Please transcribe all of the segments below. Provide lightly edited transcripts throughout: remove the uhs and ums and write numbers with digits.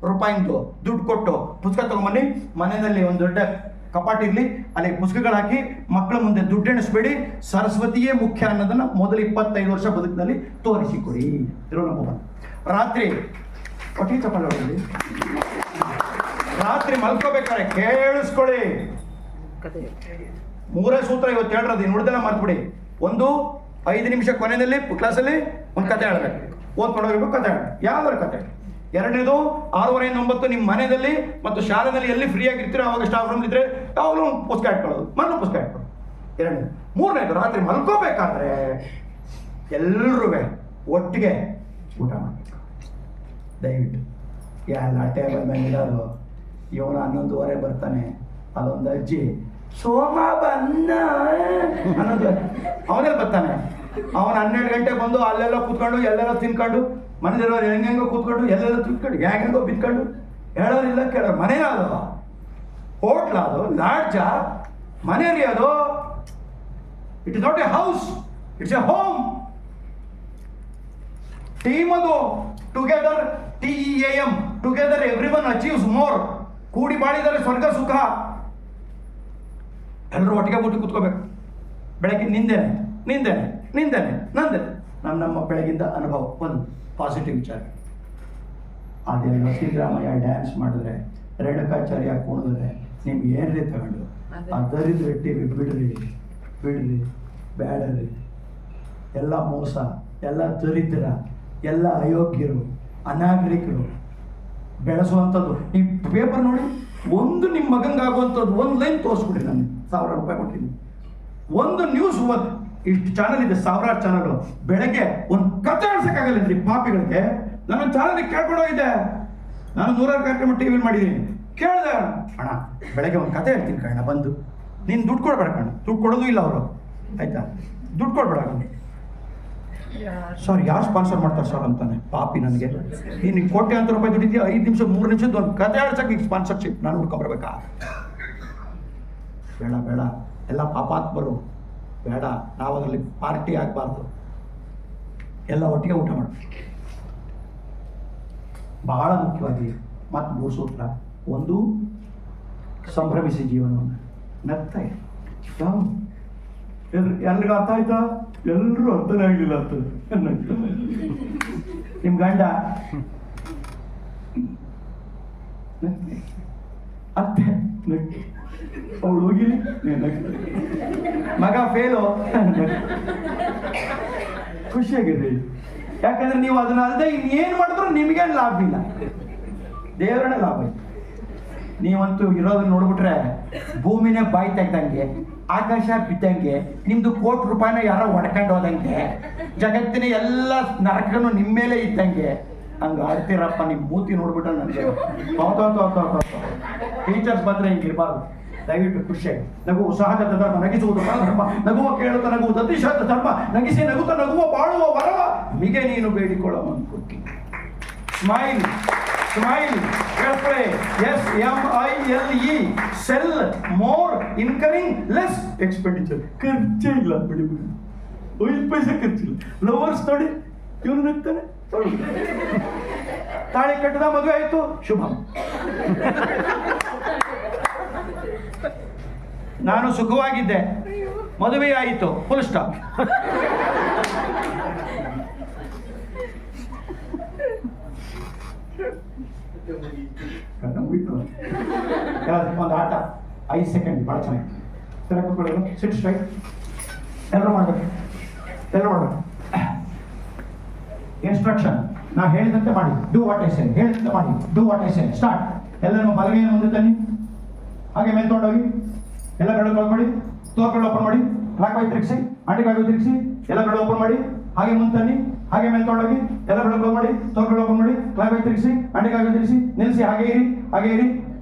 ರೂಪಾಯಿಂದು ದುಡ್ಡು ಕೊಟ್ಟು ಪುಸ್ತಕ ತಗೊಂಬನ್ನಿ, ಮನೆಯಲ್ಲಿ ಒಂದು ದೊಡ್ಡ ಕಪಾಟ್ ಇರಲಿ, ಅಲ್ಲಿ ಪುಸ್ತಕಗಳು ಹಾಕಿ ಮಕ್ಕಳ ಮುಂದೆ ದುಡ್ಡು ಎಣಿಸ್ಬೇಡಿ, ಸರಸ್ವತಿಯೇ ಮುಖ್ಯ ಅನ್ನೋದನ್ನ ಮೊದಲು 25 ವರ್ಷ ಬದುಕಿನಲ್ಲಿ ತೋರಿಸಿಕೊಡಿ. ರಾತ್ರಿ ಒಟ್ಟಿ ಚಪ್ಪಲ್ ಹೊಡೆದಿ, ರಾತ್ರಿ ಮಲ್ಕೋಬೇಕಾದ್ರೆ ಕೇಳಿಸ್ಕೊಳ್ಳಿ. 3 ಸೂತ್ರ ಇವತ್ತು ಹೇಳಿರೋದು, ಉಳಿದೆಲ್ಲ ಮರ್ತ್ಬಿಡಿ. 1, 5 ನಿಮಿಷ ಕೊನೆಯಲ್ಲಿ ಕ್ಲಾಸಲ್ಲಿ ಒಂದು ಕತೆ ಹೇಳ್ಬೇಕು, ಓದ್ಕೊಂಡು ಹೋಗ್ಬೇಕು, ಕತೆ ಹೇಳ ಯಾವ್ದಾರು ಕತೆ. 2ನೇದು 6:30 ಇಂದ 9 ನಿಮ್ಮ ಮನೆಯಲ್ಲಿ ಮತ್ತು ಶಾಲೆಯಲ್ಲಿ ಎಲ್ಲಿ ಫ್ರೀ ಆಗಿರ್ತೀರೋ ಅವಾಗ ಸ್ಟಾಫ್ ರೂಮ್ ಇದ್ರೆ ಯಾವಾಗಲೂ ಪುಸ್ತಕ ಇಟ್ಕೊಳ್ಳೋದು, ಮೊದಲು ಪುಸ್ತಕ ಇಟ್ಕೊಳ್ಳೋದು. 2ನೇದು. 3ನೇದು ರಾತ್ರಿ ಮಲ್ಕೋಬೇಕಾದ್ರೆ ಎಲ್ಲರೂ ಒಟ್ಟಿಗೆ ಊಟ ಮಾಡಬೇಕು. ದಯವಿಟ್ಟು ಎಲ್ಲ ಟೇಬಲ್ ಮೇಲೆ ಇರೋದು, ಇವನು 11:15 ಬರ್ತಾನೆ, ಅದೊಂದು ಅಜ್ಜಿ ಸೋಮ ಬಂದ ಅನ್ನೋದು ಅವನೇ ಬರ್ತಾನೆ, ಅವನು 12 ಗಂಟೆಗೆ ಬಂದು ಅಲ್ಲೆಲ್ಲ ಕೂತ್ಕೊಂಡು ಎಲ್ಲೆಲ್ಲ ತಿನ್ಕೊಂಡು, ಮನೇಲಿರೋರು ಹೆಂಗೆಂಗೋ ಕೂತ್ಕೊಂಡು ಎಲ್ಲೆಲ್ಲ ತಿನ್ಕೊಂಡು ಹೆಂಗೆಂಗೋ ಬಿತ್ಕೊಂಡು, ಹೇಳೋರಿಲ್ಲ ಕೇಳೋರು. ಮನೆ ಅದು, ಹೋಟ್ಲ ಅದು, ಲಾಡ್ಜ, ಮನೆ ರೀ ಅದು. It is not a house, it's a home. Team ಅದು, together, TEAM, together every one achieves more. ಕೂಡಿ ಬಾಳಿದರೆ ಸ್ವರ್ಗ ಸುಖ. ಎಲ್ಲರೂ ಒಟ್ಟಿಗೆ ಬಿಟ್ಟು ಕೂತ್ಕೋಬೇಕು. ಬೆಳಗ್ಗೆ ನಿಂದೇನೆ ನಿಂದೇನೆ ನಿಂದೇನೆ ನಂದೆ. ನಮ್ಮ ಬೆಳಗಿಂದ ಅನುಭವ ಒಂದು ಪಾಸಿಟಿವ್ ವಿಚಾರ. ಅದೆಲ್ಲ ಸಿದ್ದರಾಮಯ್ಯ ಡ್ಯಾನ್ಸ್ ಮಾಡಿದ್ರೆ, ರೇಣುಕಾಚಾರ್ಯ ಕುಣಿದ್ರೆ ನಿಮ್ಗೆ ಏನ್ರಿ ತಗೊಂಡು ಅದರಿದ್ರೆ TV ಬಿಡ್ರಿ ಬಿಡ್ರಿ ಬೇಡರಿ. ಎಲ್ಲ ಮೋಸ, ಎಲ್ಲ ದರಿದ್ರ, ಎಲ್ಲ ಅಯೋಗ್ಯರು, ಅನಾಗರಿಕರು ಬೆಳೆಸುವಂಥದ್ದು. ಈ ಪೇಪರ್ ನೋಡಿ, ಒಂದು ನಿಮ್ಮ ಮಗಂಗಾಗುವಂಥದ್ದು ಒಂದು ಲೈನ್ ತೋರಿಸ್ಬಿಡ್ರಿ. ನಾನು 1000 ರೂಪಾಯಿ ಕೊಟ್ಟಿದ್ದೀನಿ. ಒಂದು ನ್ಯೂಸ್ ಇಷ್ಟು ಚಾನಲ್ ಇದೆ, 1000 ಚಾನಲ್. ಬೆಳಗ್ಗೆ ಒಂದು ಕತೆ ಆಡ್ಸಕ್ಕಾಗಲ್ಲ ಪಾಪಿಗಳಿಗೆ. ನಾನು ಚಾನಲ್ ಕೇಳ್ಕೊಂಡೋಗಿದ್ದೆ, ನಾನು 100 ಕಾರ್ಯಕ್ರಮ TV ಮಾಡಿದ್ದೀನಿ. ಕೇಳಿದೆ, ಅಣ್ಣ ಬೆಳಗ್ಗೆ ಒಂದು ಕತೆ ಹೇಳ್ತೀನಿ ಕಣ್ಣ, ಬಂದು ನೀನು ದುಡ್ಡು ಕೊಡ್ಬೇಡ ಕಣ್ಣ. ದುಡ್ಡು ಕೊಡೋದು ಇಲ್ಲ ಅವರು, ಆಯ್ತಾ? ದುಡ್ಡು ಕೊಡ್ಬೇಡ. ಸರ್ ಯಾರು ಸ್ಪಾನ್ಸರ್ ಮಾಡ್ತಾರೆ ಸರ್ ಅಂತಾನೆ ಪಾಪಿ. ನನಗೆ ನೀನು ಕೋಟ್ಯಾಂತರ ರೂಪಾಯಿ ದುಡ್ಡಿದ್ಯಾ, 5 ನಿಮಿಷ 3 ನಿಮಿಷದ ಒಂದು ಕತೆ ಆಡ್ಸಕ್ಕೆ ಈಗ ಸ್ಪಾನ್ಸರ್ಶಿಪ್ ನಾನು ಹುಡ್ಕೊಂಬರ್ಬೇಕಾ? ಬೇಡ ಬೇಡ, ಎಲ್ಲ ಪಾಪಾತ್ಮರು ಬೇಡ. ನಾವು ಅದರಲ್ಲಿ ಪಾರ್ಟಿ ಆಗಬಾರ್ದು, ಎಲ್ಲ ಒಟ್ಟಿಗೆ ಊಟ ಮಾಡಬೇಕು. ಬಹಳ ಮುಖ್ಯವಾಗಿ ಮತ್ತು 3 ಸೂತ್ರ. 1, ಸಂಭ್ರಮಿಸಿ ಜೀವನವನ್ನು. ನಗ್ತಾ ಇದೆ. ಎಲ್ರಿಗೂ ಅರ್ಥ ಆಯ್ತಾ? ಎಲ್ಲರೂ ಅರ್ಥನೇ ಆಗಲಿಲ್ಲ ಅಂತ. ನಿಮ್ಮ ಗಂಡ ಅತ್ತೆ ಅವಳು ಹೋಗಿಲಿ, ಮಗ ಫೇಲು, ಖುಷಿಯಾಗಿದೆ. ಯಾಕಂದ್ರೆ ನೀವು ಅದನ್ನ ಅಲ್ಲದೆ ಇನ್ನೇನು ಮಾಡಿದ್ರು ನಿಮಗೇನು ಲಾಭ ಇಲ್ಲ, ದೇವರನ್ನೇ ಲಾಭ ಐತೆ. ನೀವಂತೂ ಇರೋದನ್ನ ನೋಡ್ಬಿಟ್ರೆ ಭೂಮಿನೇ ಬಾಯಿ ತೆಗ್ದಂಗೆ, ಆಕಾಶ ಬಿದ್ದಂಗೆ, ನಿಮ್ದು ಕೋಟಿ ರೂಪಾಯಿನ ಯಾರೋ ಹೊಡ್ಕೊಂಡು ಹೋದಂಗೆ, ಜಗತ್ತಿನ ಎಲ್ಲ ನರಕನು ನಿಮ್ಮ ಮೇಲೆ ಇದ್ದಂಗೆ ಹಂಗೆ ಆಡ್ತೀರಪ್ಪ. ನಿಮ್ಮ ಮೂತಿ ನೋಡ್ಬಿಟ್ರೆ ನನಗೆ ಟೀಚರ್ಸ್ ಬಂದ್ರೆ ಹಿಂಗಿರ್ಬಾರ್ದು. ದಯವಿಟ್ಟು ಖುಷಿಯಾಗಿ ನಗು ಸಹಜದ ಧರ್ಮ, ನಗಿಸುವುದು ಧರ್ಮ, ನಗುವ ಕೇಳುತ್ತ ನಗುವುದು ಅತಿಶಯದ ಧರ್ಮ, ನಗಿಸಿ ನಗುತ್ತ ನಗುವ ಬಾಳುವ ವರವ ಮಿಗೆ ನೀನು ಬೇಡಿಕೊಳ್ಳೋ ಕೊಟ್ಟಿ. ಸ್ಮೈಲ್ ಸ್ಮೈಲ್ ಕೇಳ್ಕೊಳ್ಳಿ. SMILE, sell more incurring less expenditure. ಖರ್ಚೇ ಇಲ್ಲ, ಬಿಡಿ ಬಿಡಿ, 5 ಪೈಸೆ ಖರ್ಚಿಲ್ಲ. ಲವರ್ಸ್ ನೋಡಿ, ಇವನು ನಗ್ತಾನೆ. ತಾಳಿ ಕಟ್ಟದ, ಮದುವೆ ಆಯ್ತು, ಶುಭ. ನಾನು ಸುಖವಾಗಿದ್ದೆ, ಮದುವೆ ಆಯಿತು, ಫುಲ್ ಸ್ಟಾಪ್. ಒಂದು ಆಟ 5 ಸೆಕೆಂಡ್, ಭಾಳ ಚೆನ್ನಾಗಿ ಕೂತ್ಕೊಳ್ಳೋದು. ಸಿಟ್ ಸ್ಟ್ರೈಟ್, ಎಲ್ಲರೂ ಮಾಡ್ಬೇಕು, ಎಲ್ಲರೂ ಮಾಡ್ಬೇಕು. ಇನ್ಸ್ಟ್ರಕ್ಷನ್ ನಾ ಹೇಳಿದಂತೆ ಮಾಡಿ. ಡೂ ವಾಟ್ ಐ ಸೇ, ಹೇಳಿದಂತೆ ಮಾಡಿ. Do what I say. Start. ಎಲ್ಲರೂ ಬಲಗೈಯನ್ನು ಮುಂದೆ ತನ್ನಿ, ಹಾಗೆ ಮೇಲೆ ತೊಗೊಂಡೋಗಿ ಎಲ್ಲ ಬೆರಳು ಕ್ಲೋಸ್ ಮಾಡಿ, ತೋರ್ಗಳು ಓಪನ್ ಮಾಡಿ, ಕ್ಲಾಕ್ ವೈ ತಿರುಗಿಸಿ, ಆಂಟಿ ಕ್ಲಾಕ್ ವೈ ತಿರುಗಿಸಿ, ಎಲ್ಲ ಬೆರಳು ಓಪನ್ ಮಾಡಿ, ಹಾಗೆ ಮುಂದೆ ತನ್ನಿ, ಹಾಗೆ ಮೇಲೆ ತೊಗೊಂಡೋಗಿ ಎಲ್ಲ ಬೆರಳು ಕ್ಲೋಸ್ ಮಾಡಿ, ತೋರ್ಗಳು ಓಪನ್ ಮಾಡಿ, ಕ್ಲಾಕ್ ವೈ ತಿರುಗಿಸಿ, ಆಂಟಿ ಕ್ಲಾಕ್ ವೈ ತಿರುಗಿಸಿ, ನಿಲ್ಲಿಸಿ, ಹಾಗೆ ಇರಿ, ಹಾಗೆ ಇರಿ.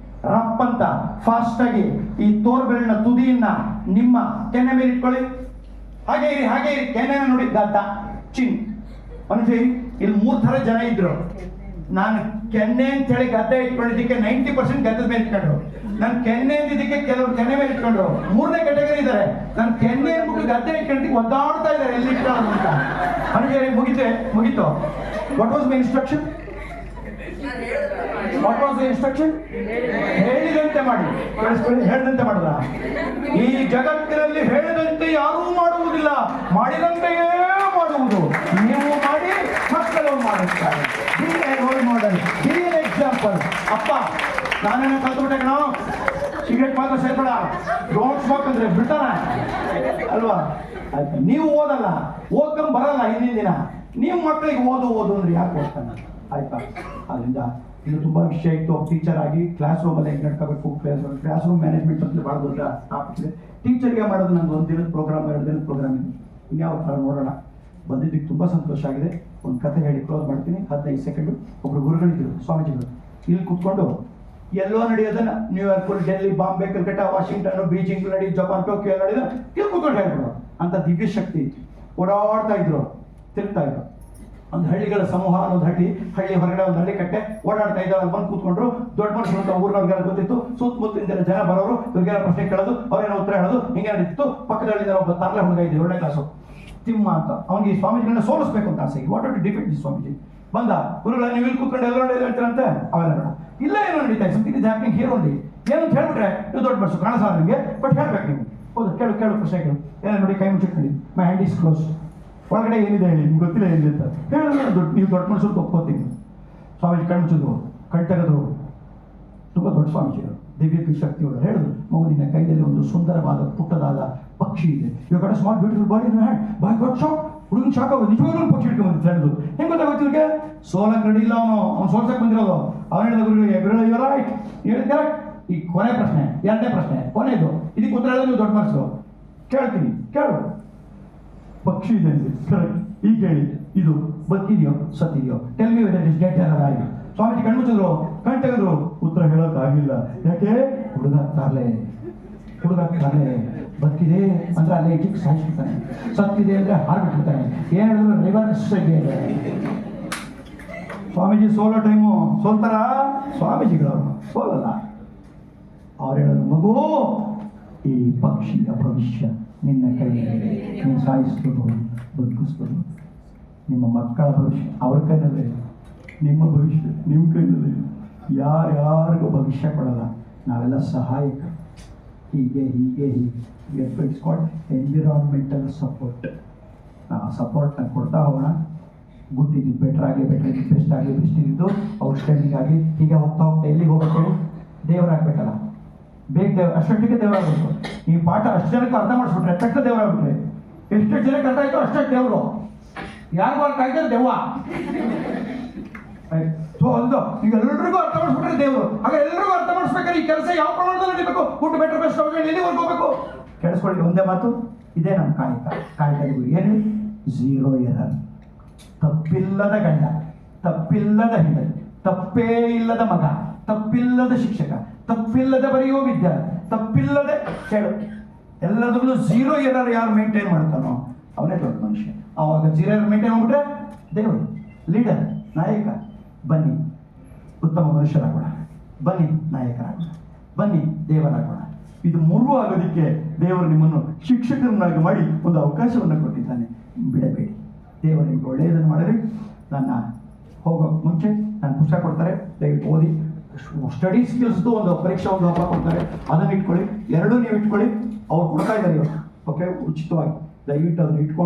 ರಪ್ ಅಂತ ಫಾಸ್ಟ್ ಆಗಿ ಈ ತೋರ್ ಬೆರಳಿನ ತುದಿಯನ್ನ ನಿಮ್ಮ ಕೆನ್ನೆ ಮೇಲೆ ಇಟ್ಕೊಳ್ಳಿ. ಹಾಗೆ ಇರಿ, ಹಾಗೆ ಇರಿ. ಕೆನ್ನೆ ನೋಡಿ, ಗದ್ದ, ಚಿನ್, ಮನುಷ್ಯ ಇರಿ. ಇಲ್ಲಿ 3 ಥರ ಜನ ಇದ್ರು. ನಾನು ಕೆನ್ನೆ ಅಂತ ಹೇಳಿ ಗದ್ದೆ ಇಟ್ಕೊಂಡಿದ್ದಕ್ಕೆ 90% ಗದ್ದದ ಮೇಲೆ ಇಟ್ಕೊಂಡ್ರು. ನಾನು ಕೆನ್ನೆ ಅಂದಿದ್ದಕ್ಕೆ ಕೆಲವರು ಕೆನ್ನೆ ಮೇಲೆ ಇಟ್ಕೊಂಡ್ರು. 3ನೇ ಕೆಟಗರಿ ಇದ್ದಾರೆ. ನಾನು ಕೆನ್ನೆ ಅಂದ್ಬಿಟ್ಟು ಗದ್ದೆ ಇಟ್ಕೊಂಡಿದ್ದಕ್ಕೆ ಒದ್ದಾಡ್ತಾ ಇದ್ದಾರೆ ಎಲ್ಲಿ ಇಟ್ಕೊಳ್ಳೋದು ಅಂತ. ಮನುಷ್ಯ ಮುಗಿತು. What was my instruction? What was the instruction? ಹೇಳಿದಂತೆ ಮಾಡಿ. ಕೇಳಿಸ್ಕೊಳ್ಳಿ, ಹೇಳಿದಂತೆ ಮಾಡಿದ್ರ? ಈ ಜಗತ್ತಿನಲ್ಲಿ ಹೇಳಿದಂತೆ ಯಾರೂ ಮಾಡುವುದಿಲ್ಲ, ಮಾಡಿದಂತೆಯೇ ಮಾಡುವುದು. ನೀವು ಮಾಡಿ, ಮಕ್ಕಳು ಮಾಡುತ್ತಾರೆ. B a role model, B an example. ಅಪ್ಪ ನಾನೇನ ಕಲ್ತ್ಬಿಟ್ಟೆ ಕಣೋ, ಸಿಗರೇಟ್ ಮಾತ್ರ ಸೇರ್ಬೇಡ, ಡೋಂಟ್ ಸ್ಮೋಕ್ ಅಂದ್ರೆ ಬಿಡ್ತಾನ ಅಲ್ವಾ? ಆಯ್ತು, ನೀವು ಓದಲ್ಲ, ಓದ್ಕೊಂಡ್ ಬರಲ್ಲ ಹಿಂದಿನ ದಿನ, ನೀವು ಮಕ್ಕಳಿಗೆ ಓದು ಅಂದ್ರೆ ಯಾಕೆ ಓದ್ತಾನೆ? ಆಯ್ತಾ? ಅದರಿಂದ ಇದು ತುಂಬಾ ವಿಷಯ ಇತ್ತು. ಟೀಚರ್ ಆಗಿ ಕ್ಲಾಸ್ ರೂಮಲ್ಲಿ ಹೆಂಗೆ ನಡ್ಕೋಬೇಕು, ಕ್ಲಾಸ್ ರೂಮ್ ಮ್ಯಾನೇಜ್ಮೆಂಟ್ ಅಂತ ಭಾಳ ದೊಡ್ಡ ಟಾಪಿಕ್ ಇದೆ. ಟೀಚರ್ಗೆ ಮಾಡೋದು ನಂದು 1 ದಿನದ ಪ್ರೋಗ್ರಾಮ್, 2 ದಿನದ ಪ್ರೋಗ್ರಾಮ್ ಇದೆ. ಇನ್ಯಾವ ಥರ ನೋಡೋಣ. ಬಂದಿದ್ದಕ್ಕೆ ತುಂಬ ಸಂತೋಷ ಆಗಿದೆ. ಒಂದು ಕತೆ ಹೇಳಿ ಕ್ಲೋಸ್ ಮಾಡ್ತೀನಿ. 15 ಸೆಕೆಂಡು. ಒಬ್ರು ಗುರುಗಳಿದ್ರು, ಸ್ವಾಮೀಜಿಗಳು. ಇಲ್ಲಿ ಕೂತ್ಕೊಂಡು ಎಲ್ಲೋ ನಡೆಯೋದನ್ನ New York, Delhi, Bombay, Calcutta, Washington, Beijing ನಡಿ, ಜಪಾನ್, ಟೋಕಿಯೋ ನಡೆಯೋದು ಇಲ್ಲಿ ಕೂತ್ಕೊಂಡು ಹೇಳ್ಬಿಡು ಅಂತ ದಿವ್ಯ ಶಕ್ತಿ ಇತ್ತು. ಓಡಾಡ್ತಾ ಇದ್ರು, ತಿರುಗ್ತಾ ಇದ್ರು. ಒಂದು ಹಳ್ಳಿಗಳ ಸಮೂಹ, ಒಂದು ಹಳ್ಳಿ ಹೊರಗಡೆ ಒಂದು ಹಳ್ಳಿ ಕಟ್ಟೆ ಓಡಾಡ್ತಾ ಇದ್ದಾರೆ. ಬಂದು ಕೂತ್ಕೊಂಡ್ರು. ದೊಡ್ಡ ಮನುಷ್ಯರು ಅಂತ ಊರಿನವ್ರಿಗೆಲ್ಲ ಗೊತ್ತಿತ್ತು. ಸುತ್ತಮುತ್ತಲಿಂದ ಜನ ಬರೋರು, ಇವ್ರಿಗೆಲ್ಲ ಪ್ರಶ್ನೆ ಕೇಳೋದು, ಅವ್ರೇನೋ ಉತ್ತರ ಹೇಳೋದು, ಹಿಂಗೆ ನಡೀತಿತ್ತು. ಪಕ್ಕದಲ್ಲಿ ಒಬ್ಬ ತರಲೆ ಹುಡುಗ ಇದ್ದೆ, 1ನೇ ಕ್ಲಾಸು, ತಿಮ್ಮ ಅಂತ. ಅವನಿಗೆ ಸ್ವಾಮೀಜಿಗಳನ್ನ ಸೋಲಿಸ್ಬೇಕು ಅಂತ ಆಸೆ. What are to defend the Swamiji. ಬಂದ ಗುರುಗಳ, ನೀವು ಇಲ್ಲಿ ಕೂತ್ಕೊಂಡು ಎಲ್ಲ ಹೇಳ್ತೀರಂತೆ. ಅವೆಲ್ಲ ಬೇಡ, ಇಲ್ಲ ಏನೋ ನಡೀತಾ ಇದೆ, something is happening here only. ಏನು ಅಂತ ಹೇಳ್ಬಿಟ್ರೆ ನೀವು ದೊಡ್ಡ ಬಸ್ಸು ಕಾಣಿಸಲ್ಲ ನಿಮಗೆ, ಬಟ್ ಹೇಳ್ಬೇಕು ನೀವು. ಹೌದು, ಕೇಳು ಪ್ರಶ್ನೆಗಳು. ಏನೋ ನೋಡಿ, ಕೈ ಮುಚ್ಚಿಟ್ಕೊಳ್ಳಿ, ಮೈ ಹ್ಯಾಂಡ್ ಈಸ್ ಕ್ಲೋಸ್. ಒಳಗಡೆ ಏನಿದೆ ಹೇಳಿ, ನಿಮ್ಗೆ ಗೊತ್ತಿಲ್ಲ ಏನಿದೆ ಅಂತ ಹೇಳಿದ್ರೆ ನೀವು ದೊಡ್ಡ ಮನುಷ್ಯರು ಒಪ್ಕೋತೀವಿ. ಸ್ವಾಮೀಜಿ ಕಣ್ಣು ಮುಚ್ಚಿದ್ರು, ಕಣ್ ತೆಗೆದ್ರು. ತುಂಬ ದೊಡ್ಡ ಸ್ವಾಮೀಜಿಗಳು, ದಿವ್ಯ ಶಕ್ತಿಗಳು. ಹೇಳಿದ್ರು, ಮಗುವಿನ ಕೈಯಲ್ಲಿ ಒಂದು ಸುಂದರವಾದ ಪುಟ್ಟದಾದ ಪಕ್ಷಿ ಇದೆ. ಇವಾಗ ಸ್ಮಾಲ್ ಬ್ಯೂಟಿಫುಲ್ ಬಾಡಿ ಹ್ಯಾಂಡ್ ಬಾಯ್ ಗಾಟ್ ಶಾಕ್. ಹುಡುಗನ ಶಾಕ್ ಆಗೋದು, ನಿಜವಾಗ್ಲೂ ಪಕ್ಷಿ ಹಿಡ್ಕೊಂಡ್ಬಂದು ಹೇಳಿದ್ರು. ಹೆಂಗೆ ಗೊತ್ತಾಗೋಯ್ತು ಇವ್ರಿಗೆ? ಸೋಲಕ್ಕೆ ರೆಡಿ ಇಲ್ಲ ಅವ್ನು ಸೋಲ್ಸಕ್ಕೆ ಬಂದಿರೋದು. ಅವನು ಹೇಳಿದ ಗುರುಗಳಿಗೆ, ಗುರುಗಳು ಇವ ರೈಟ್, ಹೇಳಿದ ಕರೆಕ್ಟ್. ಈ ಕೊನೆ ಪ್ರಶ್ನೆ, 2ನೇ ಪ್ರಶ್ನೆ, ಕೊನೆಯದು. ಇದಕ್ಕೆ ಉತ್ತರ ಹೇಳಿದ್ರೆ ನೀವು ದೊಡ್ಡ ಮನಸ್ಸು. ಕೇಳ್ತೀನಿ, ಕೇಳು. ಪಕ್ಷಿ ಇದೆ ಅಂದ್ರಿ, ಕರೆಕ್ಟ್. ಈಗ ಹೇಳಿ, ಇದು ಬದುಕಿದೆಯೋ ಸತ್ತಿದೆಯೋ? Tell me whether it is dead or alive. Swamiji ಕಣ್ಮುಚ್ಚಿದ್ರು, ಕಣ್ ತೆಗೆದ್ರು. ಉತ್ತರ ಹೇಳೋಕ್ಕಾಗಿಲ್ಲ. ಯಾಕೆ? ಹುಡುಗ ತರಲೆ ಬದುಕಿದೆ ಅಂದ್ರೆ ಅಲ್ಲೇ ಇಟ್ಟಿಗೆ ಸಾಯಿಸ್ಬಿಡ್ತಾನೆ, ಸತ್ತಿದೆ ಅಂದ್ರೆ ಹಾರ್ಬಿಟ್ಬಿಡ್ತಾನೆ. ಏನು ಹೇಳಿದ್ರು ರಿವರ್ಸ್ ಇದೆ. ಸ್ವಾಮೀಜಿ ಸೋಲೋ ಟೈಮು ಸೋಲ್ತಾರ? ಸ್ವಾಮೀಜಿಗಳವರು ಸೋಲಲ್ಲ. ಅವ್ರು ಹೇಳೋದು, ಮಗು, ಈ ಪಕ್ಷಿಯ ಭವಿಷ್ಯ ನಿನ್ನ ಕೈಯಲ್ಲಿ, ನೀವು ಸಾಯಿಸ್ಬೋದು, ಬದುಕಿಸ್ಬೋದು. ನಿಮ್ಮ ಮಕ್ಕಳ ಭವಿಷ್ಯ ಅವ್ರ ಕೈನಲ್ಲೇ, ನಿಮ್ಮ ಭವಿಷ್ಯ ನಿಮ್ಮ ಕೈನಲ್ಲೇ. ಯಾರ್ಯಾರಿಗೂ ಭವಿಷ್ಯ ಕೊಡಲ್ಲ, ನಾವೆಲ್ಲ ಸಹಾಯಕ. ಹೀಗೆ ಇಟ್ಸ್ ಕಾಲ್ಡ್ ಎನ್ವಿರಾನ್ಮೆಂಟಲ್ ಸಪೋರ್ಟ್. ಸಪೋರ್ಟ್ನ ಕೊಡ್ತಾ ಹೋಗೋಣ. ಗುಡ್ ಇದ್ದು ಬೆಟರ್ ಆಗಲಿ, ಬೆಸ್ಟ್ ಆಗಲಿ, ಬೆಸ್ಟ್ ಇದ್ದು ಔಟ್ಸ್ಟ್ಯಾಂಡಿಂಗ್ ಆಗಲಿ. ಹೀಗೆ ಹೋಗ್ತಾ ಎಲ್ಲಿಗೆ ಹೋಗ್ಬೇಕು ಹೇಳಿ? ದೇವರಾಗಬೇಕಲ್ಲ, ಬೇಗ ಅಷ್ಟೊಟ್ಟಿಗೆ ದೇವರಾಗಬೇಕು. ಈ ಪಾಠ ಅಷ್ಟು ಜನಕ್ಕೆ ಅರ್ಥ ಮಾಡಿಸ್ಬಿಟ್ರೆ ತಕ್ಕ ದೇವರಾಗ್ಬಿಟ್ರೆ, ಎಷ್ಟು ಜನಕ್ಕೆ ಅರ್ಥ ಆಯ್ತು ಅಷ್ಟೇ ದೇವರು. ಯಾರು ಕಾಯ್ತಾರೆ ದೆವ್ವ. ಸೊ ಒಂದು ಈಗ ಎಲ್ಲರಿಗೂ ಅರ್ಥ ಮಾಡಿಸ್ಬಿಟ್ರೆ ದೇವರು. ಹಾಗೆ ಎಲ್ಲರಿಗೂ ಅರ್ಥ ಮಾಡಿಸ್ಬೇಕಾದ್ರೆ ಈ ಕೆಲಸ ಯಾವ ಪ್ರಮಾಣದಲ್ಲಿ ನಡೀಬೇಕು? ಗುಡ್ ಬೆಟರ್ ಬೆಸ್ಟ್ ಎಲ್ಲಿವರೆಗೂ ಹೋಗ್ಬೇಕು? ಕೇಳಿಸ್ಕೊಳ್ಳಿ, ಒಂದೇ ಮಾತು. ಇದೇ ನಮ್ಮ ಕಾಯಕದ ಏನು? 0 ಎರರ್. ತಪ್ಪಿಲ್ಲದ ಗಂಡ, ತಪ್ಪಿಲ್ಲದ ಹೆಂಡತಿ, ತಪ್ಪೇ ಇಲ್ಲದ ಮಗ, ತಪ್ಪಿಲ್ಲದ ಶಿಕ್ಷಕ, ತಪ್ಪಿಲ್ಲದ ಬರೆಯುವ ವಿದ್ಯಾರ್ಥಿ, ತಪ್ಪಿಲ್ಲದೆ ಕೇಳು, ಎಲ್ಲದರಲ್ಲೂ 0 ಎರರ್ ಯಾರು ಮೇಂಟೈನ್ ಮಾಡ್ತಾನೋ ಅವನೇ ದೊಡ್ಡ ಮನುಷ್ಯ. ಆವಾಗ 0 ಎರರ್ ಮೇಂಟೈನ್ ಮಾಡ್ಬಿಟ್ರೆ ದೇವರು, ಲೀಡರ್, ನಾಯಕ. ಬನ್ನಿ ಉತ್ತಮ ಮನುಷ್ಯರಾಗೋಣ, ಬನ್ನಿ ನಾಯಕರಾಗೋಣ, ಬನ್ನಿ ದೇವರಾಗೋಣ. ಇದು 3 ಆಗೋದಕ್ಕೆ ದೇವರು ನಿಮ್ಮನ್ನು ಶಿಕ್ಷಕರನ್ನಾಗಿ ಮಾಡಿ ಒಂದು ಅವಕಾಶವನ್ನು ಕೊಟ್ಟಿದ್ದಾನೆ. ಬಿಡಬೇಡಿ. ದೇವರು ನಿಮ್ಗೆ ಒಳ್ಳೆಯದನ್ನು ಮಾಡಲಿ. ನನ್ನ ಹೋಗೋ ಮುಂಚೆ ನಾನು ಪುಸ್ತಕ ಕೊಡ್ತಾರೆ, ದಯವಿಟ್ಟು ಓದಿ. ಸ್ಟಡಿ ಸ್ಕಿಲ್ಸ್ದು ಒಂದು ಪರೀಕ್ಷೆ ಒಂದು ಹಬ್ಬ ಕೊಡ್ತಾರೆ, ಅದನ್ನು ಇಟ್ಕೊಳ್ಳಿ. 2 ನೀವು ಇಟ್ಕೊಳ್ಳಿ. ಅವ್ರು ಕೊಡ್ತಾ ಇದ್ದಾರೆ ಇವತ್ತು, ಓಕೆ, ಉಚಿತವಾಗಿ. ದಯವಿಟ್ಟು ಅದನ್ನು ಇಟ್ಕೊಂಡು